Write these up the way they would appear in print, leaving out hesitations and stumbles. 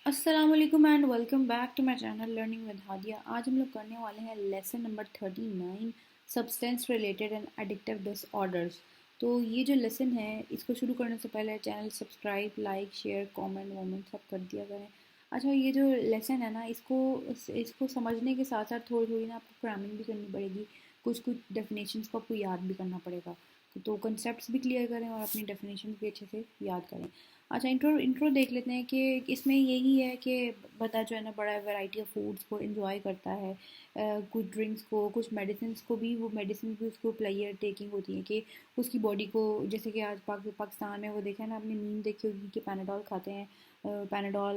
अस्सलाम वालेकुम and welcome back to my channel learning with Hadiya. आज हम लोग करने वाले हैं lesson number 39, substance related and addictive disorders. तो ये जो लेसन है इसको शुरू करने से पहले channel subscribe, like, share, comment वोमेंट सब कर दिया करें। अच्छा, ये जो लेसन है ना इसको इसको समझने के साथ साथ थोड़ी थोड़ी ना आपको क्रैमिंग भी करनी पड़ेगी। कुछ कुछ डेफिनेशंस को आपको याद भी करना पड़ेगा। तो कंसेप्ट्स भी क्लियर करें और अपनी डेफिनेशन भी अच्छे से याद करें। अच्छा, इंट्रो इंट्रो देख लेते हैं कि इसमें यही है कि बंदा जो है ना बड़ा वैरायटी ऑफ फूड्स को एंजॉय करता है। कुछ ड्रिंक्स को, कुछ मेडिसिन को भी, वो मेडिसिन भी उसको प्लेयर टेकिंग होती है कि उसकी बॉडी को, जैसे कि आज पाकिस्तान में वो देखा है ना, आपने मीम देखी होगी कि पैनाडोल खाते हैं। पैनाडोल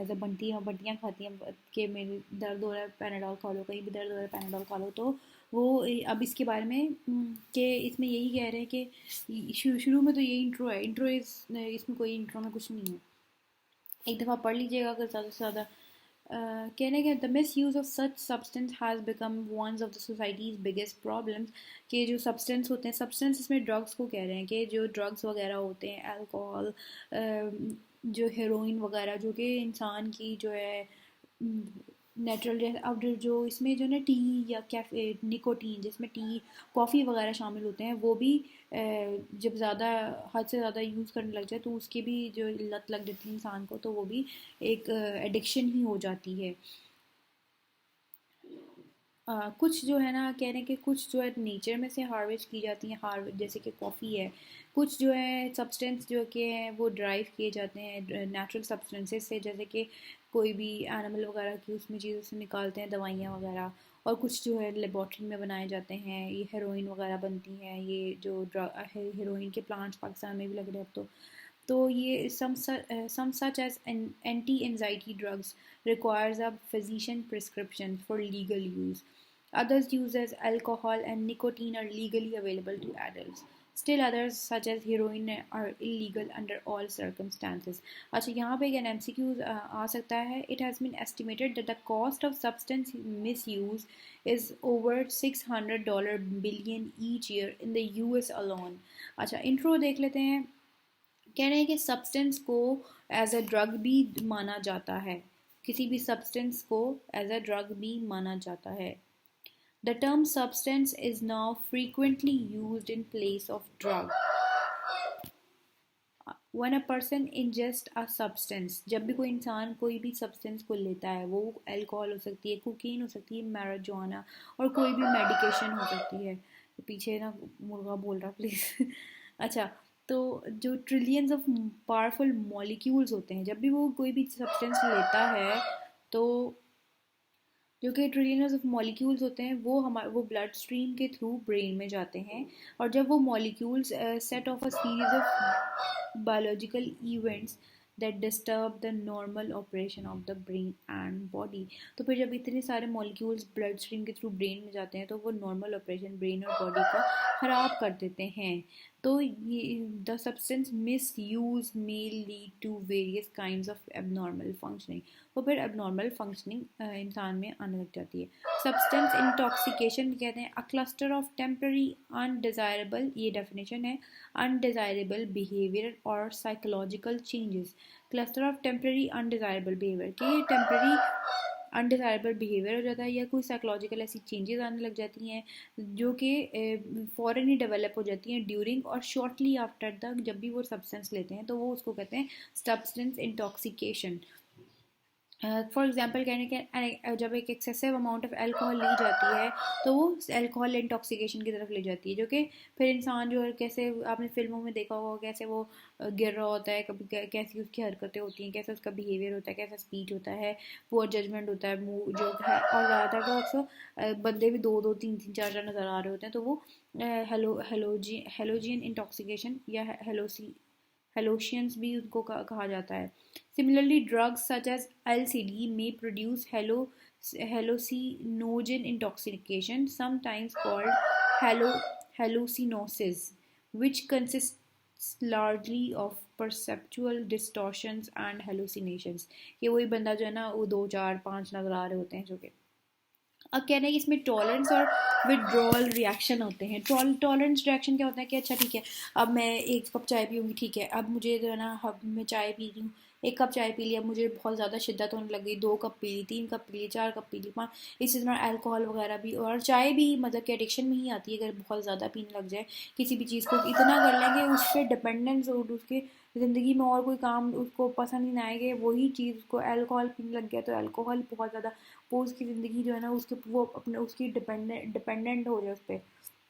एज अ बंटियाँ खाती हैं कि मेरे दर्द हो रहा है पैनाडोल खा लो, कहीं भी दर्द हो रहा है पैनाडोल खा लो। तो वो अब इसके बारे में कि इसमें यही कह रहे हैं कि शुरू में तो ये इंट्रो है। इंट्रो इस इसमें कोई इंट्रो में कुछ नहीं है, एक दफ़ा पढ़ लीजिएगा अगर ज़्यादा से ज़्यादा। कहने के the miss use of such substance has become one of the societies biggest problems. के जो सब्सटेंस होते हैं, सब्सटेंस इसमें ड्रग्स को कह रहे हैं कि जो ड्रग्स वगैरह होते हैं, अल्कोहल, जो हेरोइन वगैरह, जो कि इंसान की जो है नेचुरल, जैसे अब जो इसमें जो ना टी या कैफे निकोटीन, जिसमें टी कॉफ़ी वगैरह शामिल होते हैं, वो भी जब ज़्यादा हद से ज़्यादा यूज़ करने लग जाए तो उसकी भी जो लत लग जाती है इंसान को, तो वो भी एक एडिक्शन ही हो जाती है। कुछ जो है ना कह रहे हैं कि कुछ जो है नेचर में से हार्वेस्ट की जाती हैं, हार्वेस्ट जैसे कि कॉफ़ी है। कुछ जो है सब्सटेंस जो कि हैं वो ड्राइव किए जाते हैं नेचुरल सब्सटेंसेस से, जैसे कि कोई भी एनिमल वगैरह की उसमें चीज़ों से निकालते हैं दवाइयाँ वगैरह। और कुछ जो है लेबॉर्ट्री में बनाए जाते हैं, ये हेरोइन वगैरह बनती हैं, ये जो हेरोइन के प्लांट्स पाकिस्तान में भी लग रहे हैं अब तो ये some such as anti-anxiety drugs requires a physician prescription for legal use. Others use as alcohol and nicotine are legally available to adults. Still others such as heroin are illegal under all circumstances. अच्छा, यहाँ पे एक MCQ आ सकता है. It has been estimated that the cost of substance misuse is over $600 billion each year in the US alone. अच्छा, intro देख लेते हैं। कह रहे हैं कि सब्सटेंस को एज अ ड्रग भी माना जाता है, किसी भी सब्सटेंस को एज अ ड्रग भी माना जाता है। The term substance is now frequently used in place of drug. One a person ingest a substance, जब भी कोई इंसान कोई भी सब्सटेंस को लेता है, वो अल्कोहल हो सकती है, कोकीन हो सकती है, मैराजोना, और कोई भी मेडिकेशन हो सकती है। पीछे ना मुर्गा बोल रहा, प्लीज़। अच्छा, तो जो ट्रिलियंस ऑफ पावरफुल मॉलिक्यूल्स होते हैं, जब भी वो कोई भी सब्सटेंस लेता है, तो जो कि ट्रिलियंस ऑफ मॉलिक्यूल्स होते हैं वो ब्लड स्ट्रीम के थ्रू ब्रेन में जाते हैं। और जब वो molecules set off a series of biological events that disturb the normal operation of the brain and body. तो फिर जब इतने सारे मॉलिक्यूल्स ब्लड स्ट्रीम के थ्रू ब्रेन में जाते हैं तो वो नॉर्मल ऑपरेशन ब्रेन और बॉडी का ख़राब कर देते हैं। तो ये the substance misuse may lead to various kind of abnormal functioning. तो फिर एबनॉर्मल फंक्शनिंग इंसान में आने लग जाती है। सब्सटेंस इंटॉक्सिकेशन कहते हैं a cluster of temporary undesirable, ये डेफिनेशन है, अनडिज़ायरेबल बिहेवियर और psychological changes. Cluster of temporary undesirable behaviour, कि ये टेम्पररी अनडिज़ायरेबल बिहेवियर हो जाता है या कोई साइकोलॉजिकल ऐसी चेंजेस आने लग जाती हैं जो कि फ़ौरन ही डेवलप हो जाती हैं ड्यूरिंग और शॉर्टली आफ्टर तक, जब भी वो सब्सटेंस लेते हैं, तो वो उसको कहते हैं सब्सटेंस इंटॉक्सिकेशन। फॉर एग्जांपल कहने के जब एक एक्सेसिव अमाउंट ऑफ अल्कोहल ली जाती है तो वो अल्कोहल इंटॉक्सिकेशन की तरफ ले जाती है, जो कि फिर इंसान जो है, कैसे आपने फिल्मों में देखा होगा कैसे वो गिर रहा होता है, कभी कैसी उसकी हरकतें होती हैं, कैसा उसका बिहेवियर होता है, कैसा स्पीच होता है, पुअर जजमेंट होता है, मुँह जो है। और ज़्यादातर तो अक्सर बंदे भी दो दो तीन तीन चार चार नज़र आ रहे होते हैं, तो वो हेलोजियन इंटॉक्सिकेशन या हेलोशियंस भी उनको कहा जाता है। Similarly, drugs such as LSD may produce hallucinogen intoxication, sometimes called hallucinosis, which consists largely of perceptual distortions and hallucinations. ये वही बंदा जो है ना वो दो चार पाँच नज़र आ रहे होते हैं, जो कि अब कहना है कि इसमें टॉलरेंस और विड्रॉल रिएक्शन होते हैं। टॉलरेंस रिएक्शन क्या होता है कि अच्छा ठीक है, अब मैं एक कप चाय पीऊँगी, ठीक है, अब मुझे जो है ना, अब मैं चाय पी रही हूँ, एक कप चाय पी लिया, मुझे बहुत ज़्यादा शिद्दत होने लग गई, 2 कप पी ली, 3 कप पी ली, 4 कप पी ली, 5। इसी तरह अल्कोहल वगैरह भी, और चाय भी मतलब कि एडिक्शन में ही आती है अगर बहुत ज़्यादा पीने लग जाए। किसी भी चीज़ को इतना कर लेंगे उस पर डिपेंडेंस, और उसके ज़िंदगी में और कोई काम उसको पसंद ही ना आएगा, वही चीज़ उसको अल्कोहल पीने लग गया तो अल्कोहल बहुत ज़्यादा, वो उसकी ज़िंदगी जो है ना उसके वो अपने उसकी डिपेंडेंट हो जाए उस पर,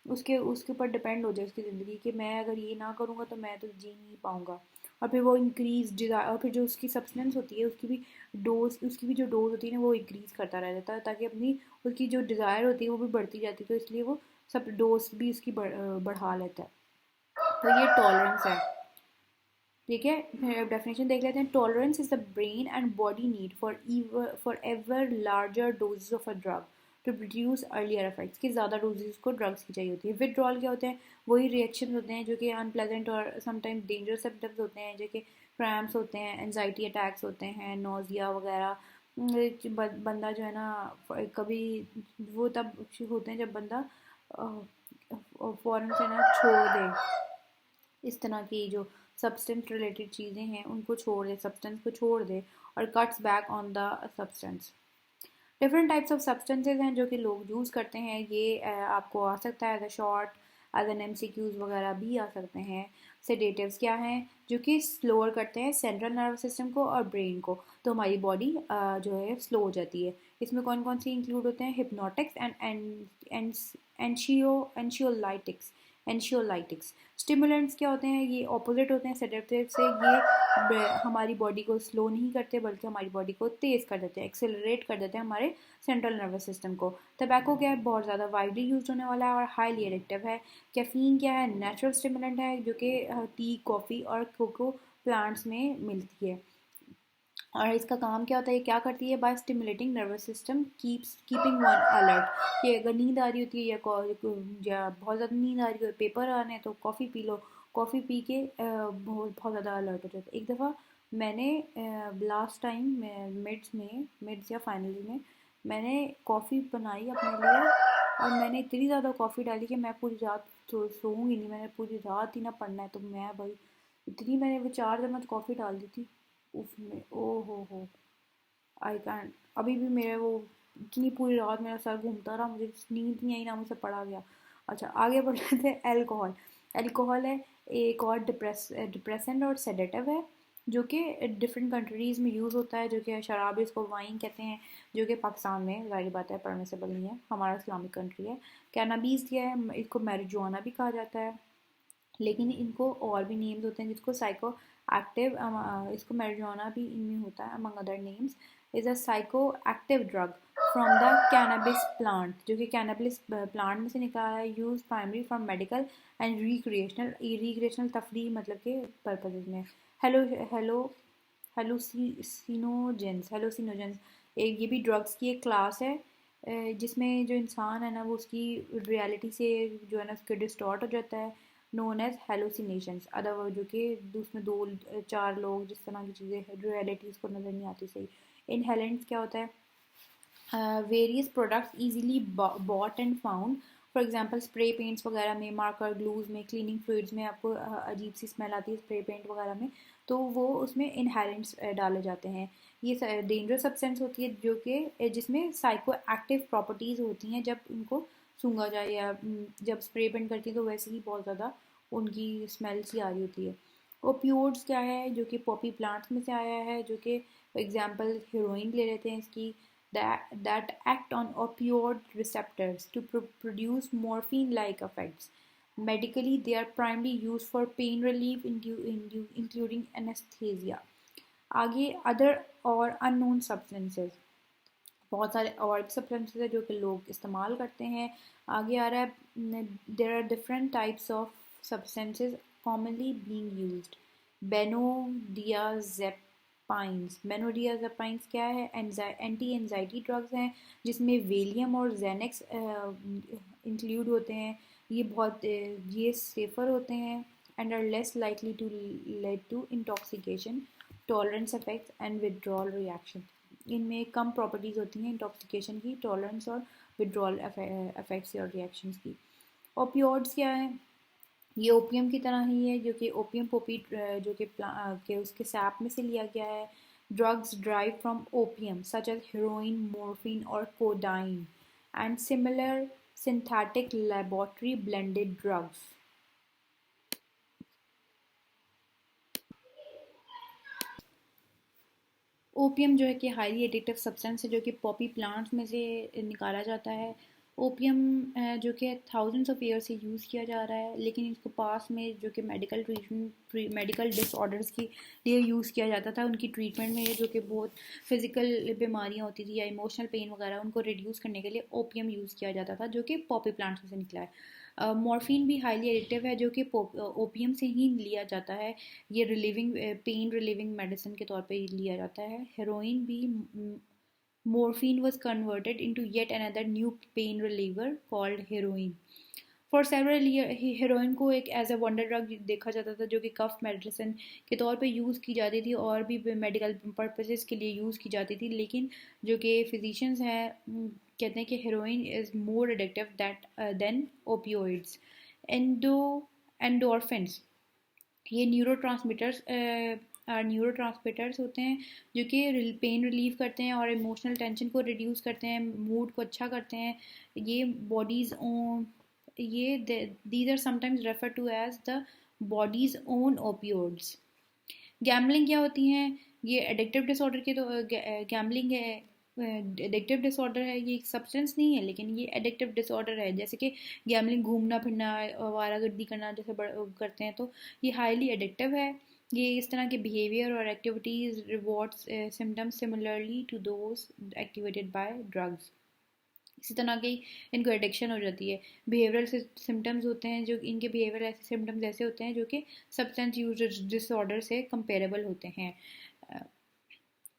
उसके उसके ऊपर डिपेंड हो जाए उसकी ज़िंदगी कि मैं अगर ये ना करूँगा तो मैं तो जी नहीं पाऊँगा। और फिर वो इंक्रीज डिज़ायर, और फिर जो उसकी सब्सटेंस होती है उसकी भी जो डोज होती है ना वो इंक्रीज़ करता रह जाता है, ताकि अपनी उसकी जो डिज़ायर होती है वो भी बढ़ती जाती है, तो इसलिए वो सब डोज भी उसकी बढ़ा लेता है। तो ये टॉलरेंस है। ठीक है, डेफिनेशन देख लेते हैं। Tolerance is the brain and body need for ever larger doses of a drug to produce earlier effects, की ज़्यादा डोजेज को ड्रग्स की चाहिए होती है। विदड्रॉल क्या होते हैं? वही रिएक्शन होते हैं जो कि अनप्लेजेंट और समटाइम्स डेंजरस सिम्टम्स होते हैं, जो कि क्रैम्प्स होते हैं, एनजाइटी अटैक्स होते हैं, नोजिया वगैरह। बंदा जो है ना कभी, वो तब होते हैं जब बंदा फ़ौरन से ना छोड़ दे इस तरह की जो सब्सटेंस रिलेटेड चीज़ें हैं उनको छोड़ दे, सब्सटेंस को छोड़ दे, और cuts back on the substance. Different types of substances हैं जो कि लोग यूज़ करते हैं। ये आपको आ सकता है as a short, as an MCQs वगैरह भी आ सकते हैं। सेडेटिव्स क्या हैं? जो कि स्लोअर करते हैं सेंट्रल नर्वस सिस्टम को और ब्रेन को, तो हमारी बॉडी जो है स्लो हो जाती है। इसमें कौन कौन सी इंक्लूड होते हैं? Hypnotics and anxiolytics. Anxiolytics stimulants क्या होते हैं? ये ऑपोजिट होते हैं सेडेटिव से। ये हमारी बॉडी को स्लो नहीं करते बल्कि हमारी बॉडी को तेज़ कर देते हैं, एक्सेलरेट कर देते हैं हमारे सेंट्रल नर्वस सिस्टम को। टबैको क्या है? बहुत ज़्यादा वाइडली यूज होने वाला है और हाईली एडिक्टिव है। कैफीन क्या है? नेचुरल स्टिमुलेंट है जो कि टी, कॉफ़ी और कोको प्लांट्स में मिलती है। और इसका काम क्या होता है? ये क्या करती है? By stimulating nervous system keeping one alert, कि अगर नींद आ रही होती है या बहुत ज़्यादा नींद आ रही है, पेपर आने हैं, तो coffee P low. Coffee P के बहुत ज़्यादा अलर्ट हो जाता है। एक दफ़ा मैंने लास्ट टाइम मिड्स या फाइनली में मैंने कॉफ़ी बनाई अपने लिए, और मैंने इतनी ज़्यादा कॉफ़ी डाली कि मैं पूरी रात सोऊंगी नहीं, मैंने पूरी रात ही ना पढ़ना है, तो मैं भाई इतनी मैंने वो 4 चम्मच कॉफ़ी डाल दी थी उसमें। ओ हो, आई कैन, अभी भी मेरे वो इतनी पूरी रात मेरा सर घूमता रहा, मुझे नींद नहीं आई, ना मुझसे पढ़ा गया। अच्छा, आगे बढ़ रहे थे। अल्कोहल। अल्कोहल है एक और डिप्रेसेंट और सेडेटिव है, जो कि डिफरेंट कंट्रीज़ में यूज़ होता है, जो कि शराब, इसको वाइन कहते हैं, जो कि पाकिस्तान में ज़ाहिर बात है परमिसेबल नहीं है, हमारा इस्लामिक कंट्री है। कैनाबीस क्या है? इसको मैरिजुआना भी कहा जाता है, लेकिन इनको और भी नेम्स होते हैं, जिसको साइको एक्टिव, इसको मैरिजुआना भी इनमें होता है among other names. Is a psycho active drug from the cannabis plant, जो कि कैनबिस प्लांट में से निकला है। Use primary from medical and recreational तफरी मतलब के पर्पजेज में। हेलो हेलो हेलोसिनोजेंस एक, ये भी ड्रग्स की एक क्लास है, जिसमें जो इंसान है ना वो उसकी रियलिटी से जो है ना उसके डिस्टॉर्ट हो जाता है, नोन एज हेलोसिनेशंस। अदर जो कि उसमें 2 4 लोग जिस तरह की चीज़ें रियलिटी उसको नज़र नहीं आती सही। इनहेलेंट्स क्या होता है? Various products easily bought and found, for example spray paints वगैरह में, मार्कर ग्लूज में, क्लीनिंग फ्लूइड्स में आपको अजीब सी स्मेल आती है स्प्रे पेंट वगैरह में, तो वो उसमें इनहेलेंट्स डाले जाते हैं। ये डेंजरस सब्सटेंस होती है जो कि जिसमें साइको एक्टिव प्रॉपर्टीज़ होती हैं, जब उनको सूंघा जाए या जब स्प्रे पेंट करती है तो वैसे ही बहुत ज़्यादा उनकी स्मेल सी आ रही होती है। ओपियोड्स क्या है? जो कि पॉपी प्लांट्स में से आया है, जो कि एग्जांपल हीरोइन ले लेते हैं इसकी, that act on opioid receptors to produce morphine-like effects. Medically, they are primarily used for pain relief, including anesthesia. आगे अदर और अननोन सब्सटेंसेस, बहुत सारे और सब्सटेंसेस है जो कि लोग इस्तेमाल करते हैं। आगे आ रहा है, there are different types of substances commonly being used. Benzodiazepines. Benzodiazepines क्या है? एंटी एंजाइटी ड्रग्स हैं, जिसमें वेलियम और जेनेक्स इंक्लूड होते हैं। ये सेफर होते हैं and are less likely to led to intoxication, tolerance effects and withdrawal reaction. इनमें कम प्रॉपर्टीज़ होती हैं इंटॉक्सिकेशन की, टॉलरेंस और विड्रॉल इफेक्ट्स और रिएक्शंस की। ओपियोड्स क्या है? ये ओपियम की तरह ही है, जो कि ओपियम पोपी जो कि के उसके सैप में से लिया गया है. Drugs drive from opium such as heroin, morphine और codeine and similar synthetic laboratory blended drugs. Opium जो है कि हाईली एडिक्टिव सब्सटेंस है, जो कि पॉपी प्लांट्स में से निकाला जाता है. ओपियम जो कि थाउजेंड्स ऑफ ईयर से यूज़ किया जा रहा है, लेकिन इसको पास में जो कि मेडिकल ट्रीटमेंट, मेडिकल डिसऑर्डर्स के लिए यूज़ किया जाता था. उनकी ट्रीटमेंट में जो कि बहुत फिजिकल बीमारियां होती थी या इमोशनल पेन वगैरह, उनको रिड्यूस करने के लिए ओपियम यूज़ किया जाता था, जो कि पॉपी प्लांट्स में से निकला है. मॉर्फिन भी हाईली एडिक्टिव है, जो कि ओपियम से ही लिया जाता है. ये रिलीविंग पेन रिलीविंग मेडिसिन के तौर पे लिया जाता है. हेरोइन भी, morphine was converted into yet another new pain reliever called heroin. For several year heroin को एक एज अ वंडर ड्रग देखा जाता था, जो कि कफ मेडिसिन के तौर पे यूज़ की जाती थी और भी मेडिकल पर्पसेस के लिए यूज़ की जाती थी. लेकिन जो कि फिजिशियंस हैं कहते हैं कि heroin is more addictive that then opioids. Endo endorphins, ये न्यूरो ट्रांसमीटर्स होते हैं, जो कि पेन रिलीव करते हैं और इमोशनल टेंशन को रिड्यूस करते हैं, मूड को अच्छा करते हैं. ये बॉडीज़ ये these are sometimes refer to as the body's own opioids. Gambling क्या होती हैं? ये एडिक्टिव डिसऑर्डर के तो गैम्बलिंग है, एडिक्टिव डिसऑर्डर है. ये एक सब्सटेंस नहीं है, लेकिन ये एडिक्टिव डिसऑर्डर है. जैसे कि गैम्बलिंग, घूमना फिरना, आवारागर्दी करना जैसे करते हैं, तो ये हाईली एडिक्टिव है. ये इस तरह के बिहेवियर और activities rewards symptoms similarly to those activated by drugs. इसी तरह की इनको एडिक्शन हो जाती है. बिहेवियरल सिम्टम्स होते हैं, जो इनके बिहेवियर ऐसे सिम्टम्स ऐसे होते हैं जो कि सब्सटेंस यूज डिसऑर्डर से कंपेरेबल होते हैं.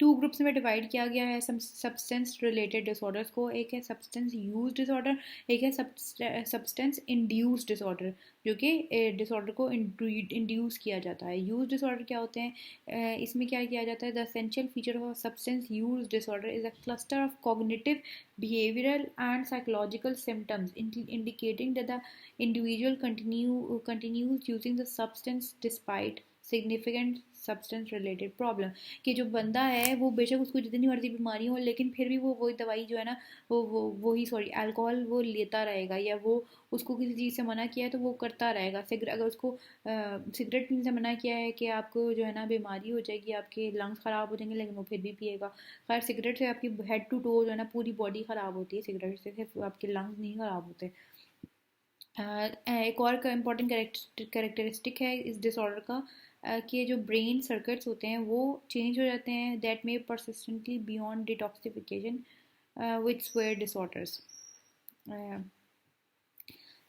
टू ग्रुप्स में डिवाइड किया गया है सब्सटेंस रिलेटेड डिसऑर्डर्स को. एक है सब्सटेंस यूज डिसऑर्डर, एक है सब्सटेंस इंड्यूस डिसऑर्डर, जो कि डिसऑर्डर को इंड्यूस किया जाता है. यूज डिसऑर्डर क्या होते हैं? इसमें क्या किया जाता है? The essential feature of substance use disorder is a cluster of cognitive, behavioral and psychological symptoms indicating that the individual continues using the substance despite significant substance related problem. कि जो बंदा है वो बेशक उसको जितनी मर्जी बीमारी हो, लेकिन फिर भी वो वही दवाई जो है ना, वही सॉरी अल्कोहल वो लेता रहेगा, या वो उसको किसी चीज़ से मना किया है तो वो करता रहेगा. अगर उसको सिगरेट पीने से मना किया है कि आपको जो है ना बीमारी हो जाएगी, आपके लंग्स ख़राब हो जाएंगे, लेकिन वो फिर भी पिएगा. खैर सिगरेट से आपकी हेड टू टो जो है ना पूरी बॉडी ख़राब होती है, सिगरेट से सिर्फ आपके लंग्स नहीं ख़राब होते. एक और इम्पॉर्टेंट कैरेक्टरिस्टिक है इस डिसऑर्डर का, कि जो ब्रेन सर्किट्स होते हैं वो चेंज हो जाते हैं, that may persistently beyond detoxification with swear disorders.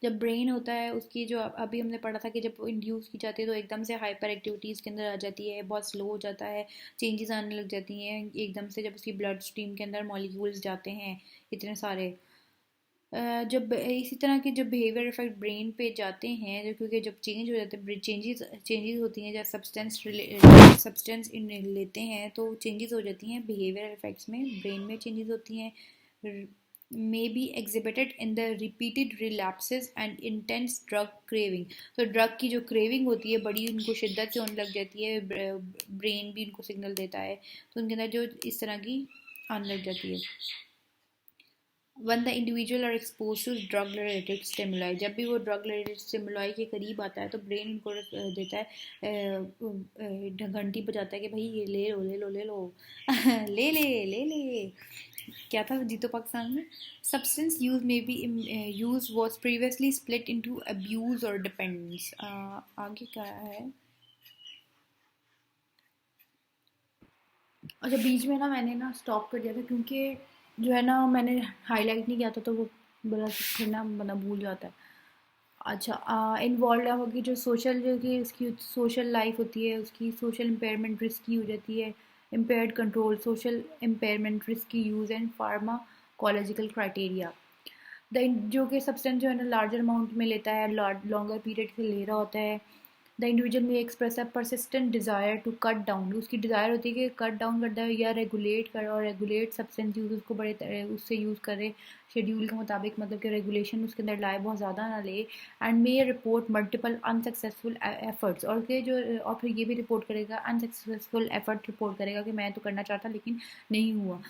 जब ब्रेन होता है उसकी जो अभी हमने पढ़ा था कि जब वो इंड्यूस की जाती है तो एकदम से हाइपर एक्टिविटीज़ के अंदर आ जाती है, बहुत स्लो हो जाता है, चेंजेस आने लग जाती हैं एकदम से जब उसकी ब्लड स्ट्रीम के अंदर मॉलिक्यूल्स जाते हैं इतने सारे. जब इसी तरह के जब बिहेवियर इफेक्ट ब्रेन पे जाते हैं, जो क्योंकि जब चेंज हो जाते हैं, चेंजेस होती हैं, जब सब्सटेंस इन लेते हैं तो चेंजेस हो जाती हैं बिहेवियर इफेक्ट्स में, ब्रेन में चेंजेस होती हैं. may be exhibited in the repeated relapses and intense drug craving. तो ड्रग की जो क्रेविंग होती है बड़ी उनको शिद्दत से होने लग जाती है, ब्रेन भी उनको सिग्नल देता है, तो उनके अंदर जो इस तरह की आने लग जाती है. when the individual are exposed to drug related stimuli, जब भी वो drug related stimuli के करीब आता है तो ब्रेन उनको देता है, घंटी बजाता है कि भाई ये ले लो ले लो ले लो ले ले ले ले. क्या था जीतो पाकिस्तान में? सब्सटेंस यूज में B use was previously split into abuse और डिपेंडेंस. आगे क्या है? अच्छा बीच में ना मैंने ना स्टॉप कर दिया था, क्योंकि जो है ना मैंने हाईलाइट नहीं किया था, तो वो बड़ा फिर ना बंदा भूल जाता है. अच्छा इन्वॉल्व होगी जो सोशल, जो कि उसकी सोशल लाइफ होती है, उसकी सोशल इम्पेयरमेंट रिस्की हो जाती है. Impaired control, social impairment, risky use and pharmacological criteria. The जो कि सब्सटेंस जो है ना लार्जर अमाउंट में लेता है, लॉन्गर पीरियड से ले रहा होता है, द इंडिविजुअल में express a persistent desire to cut down, उसकी डिज़ायर होती है कि कट डाउन करता है या रेगुलेट कर, और रेगुलेट सब्सटेंस यूज़ उसको बड़े उससे यूज़ करे शेड्यूल के मुताबिक, मतलब कि रेगुलेशन उसके अंदर लाए, बहुत ज़्यादा ना ले। And may report multiple unsuccessful efforts, और के जो और फिर ये भी रिपोर्ट करेगा, अनसक्सेसफुल एफर्ट रिपोर्ट करेगा कि मैं तो करना चाहता लेकिन नहीं हुआ।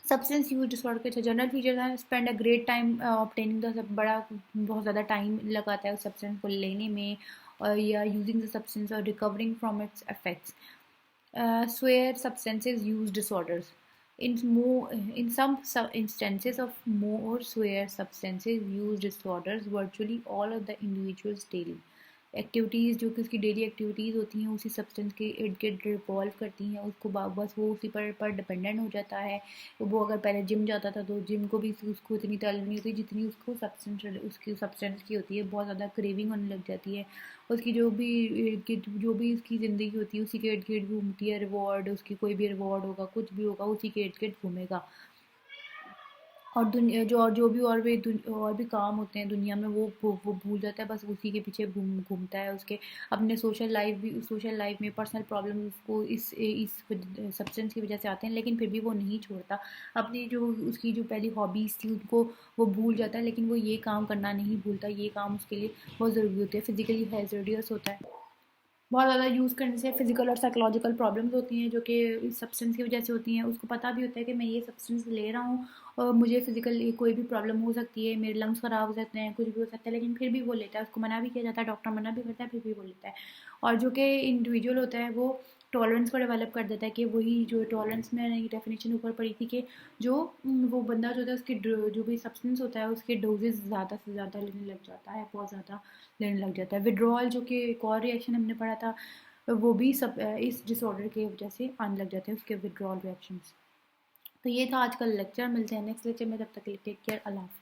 सब्सटेंस यूज डिसऑर्डर के जनरल फीचर्स हैं, spend a great time obtaining the, बड़ा बहुत ज़्यादा टाइम लगाता है उस सब्सटेंस को लेने में, और या यूजिंग द सब्सटेंस और recovering from its effects. Swear substances use disorders. In some instances of more swear substances use disorders, virtually all of the individuals daily activities जो कि उसकी डेली एक्टिविटीज़ होती हैं उसी सब्सटेंस के इर्द गिर्द रिवॉल्व करती हैं, उसको बस वो उसी पर डिपेंडेंट हो जाता है। वो अगर पहले जिम जाता था तो जिम को भी उसको इतनी तलब नहीं होती जितनी उसको उसकी सब्सटेंस की होती है, बहुत ज़्यादा क्रेविंग होने लग जाती है। उसकी जो भी उसकी ज़िंदगी होती है उसी के इर्द गिर्द घूमती है, रिवॉर्ड उसकी कोई भी रिवॉर्ड होगा, कुछ भी होगा, उसी के इर्द गिर्द घूमेगा। और दुनिया और भी काम होते हैं दुनिया में, वो भूल जाता है, बस उसी के पीछे घूमता है। उसके अपने सोशल लाइफ में पर्सनल प्रॉब्लम उसको इस सब्सटेंस की वजह से आते हैं, लेकिन फिर भी वो नहीं छोड़ता अपनी जो उसकी जो पहली हॉबीज़ थी उनको वो भूल जाता है, लेकिन वो ये काम करना नहीं भूलता। ये काम उसके लिए बहुत ज़रूरी होते हैं, फिजिकली हैज़र्डियस होता है। बहुत ज़्यादा यूज़ करने से फिजिकल और साइकोलॉजिकल प्रॉब्लम्स होती हैं जो कि इस सब्सटेंस की वजह से होती हैं। उसको पता भी होता है कि मैं ये सब्सटेंस ले रहा हूँ और मुझे फिजिकली कोई भी प्रॉब्लम हो सकती है, मेरे लंग्स ख़राब हो सकते हैं, कुछ भी हो सकता है, लेकिन फिर भी वो लेता है। उसको मना भी किया जाता है, डॉक्टर मना भी करता है, फिर भी वो लेता है। और जो कि इंडिविजुअल होता है वो टॉलरेंस को डेवलप कर देता है, कि वही जो टॉलरेंस में डेफिनेशन ऊपर पड़ी थी कि जो वो बंदा जो होता है उसकी जो भी सब्सटेंस होता है उसके डोजेज ज़्यादा से ज़्यादा लेने लग जाता है, बहुत ज़्यादा लेने लग जाता है। विड्रॉल जो कि एक और रिएक्शन हमने पढ़ा था, वो भी सब इस डिसऑर्डर की वजह से आने लग जाते हैं, उसके विड्रॉल रिएक्शंस। तो ये था आज का लेक्चर, मिलते हैं नेक्स्ट लेक्चर में, तब तक के लिए टेक केयर, अल्लाह हाफ़िज़।